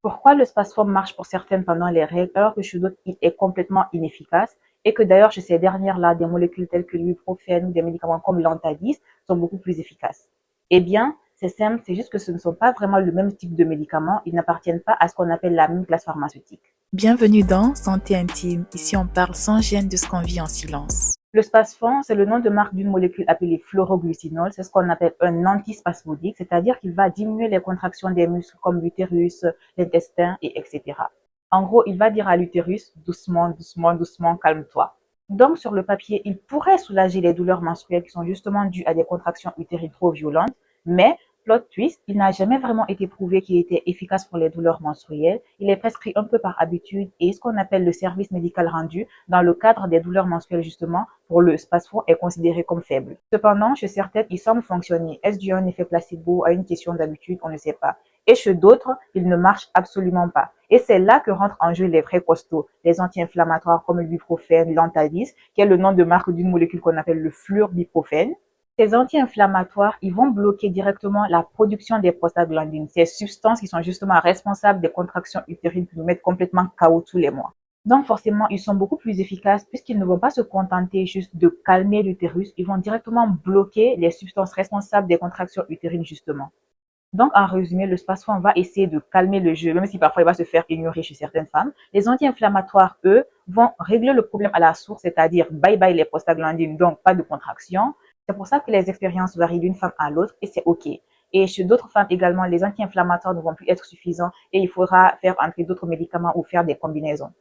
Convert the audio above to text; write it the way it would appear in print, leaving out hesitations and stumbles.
Pourquoi le Spasform marche pour certaines pendant les règles alors que chez d'autres il est complètement inefficace et que d'ailleurs chez ces dernières-là, des molécules telles que l'ibuprofène ou des médicaments comme l'Antalis sont beaucoup plus efficaces? Eh bien, c'est simple, c'est juste que ce ne sont pas vraiment le même type de médicaments, ils n'appartiennent pas à ce qu'on appelle la même classe pharmaceutique. Bienvenue dans Santé Intime. Ici, on parle sans gêne de ce qu'on vit en silence. Le Spasfon, c'est le nom de marque d'une molécule appelée fluoroglucinol. C'est ce qu'on appelle un antispasmodique, c'est-à-dire qu'il va diminuer les contractions des muscles comme l'utérus, l'intestin, et etc. En gros, il va dire à l'utérus, doucement, doucement, doucement, calme-toi. Donc, sur le papier, il pourrait soulager les douleurs menstruelles qui sont justement dues à des contractions utérines trop violentes, mais plot twist, il n'a jamais vraiment été prouvé qu'il était efficace pour les douleurs menstruelles. Il est prescrit un peu par habitude et ce qu'on appelle le service médical rendu dans le cadre des douleurs menstruelles justement pour le Spasfon est considéré comme faible. Cependant, chez certaines, il semble fonctionner. Est-ce dû à un effet placebo, à une question d'habitude? On ne sait pas. Et chez d'autres, il ne marche absolument pas. Et c'est là que rentrent en jeu les vrais costauds, les anti-inflammatoires comme l'ibuprofène, l'Antalis, qui est le nom de marque d'une molécule qu'on appelle le fluorbiprofène. Ces anti-inflammatoires, ils vont bloquer directement la production des prostaglandines, ces substances qui sont justement responsables des contractions utérines qui nous mettent complètement KO tous les mois. Donc forcément, ils sont beaucoup plus efficaces puisqu'ils ne vont pas se contenter juste de calmer l'utérus, ils vont directement bloquer les substances responsables des contractions utérines justement. Donc, en résumé, le Spasfon va essayer de calmer le jeu, même si parfois il va se faire ignorer chez certaines femmes. Les anti-inflammatoires, eux, vont régler le problème à la source, c'est-à-dire bye bye les prostaglandines, donc pas de contraction. C'est pour ça que les expériences varient d'une femme à l'autre et c'est OK. Et chez d'autres femmes également, les anti-inflammatoires ne vont plus être suffisants et il faudra faire entrer d'autres médicaments ou faire des combinaisons.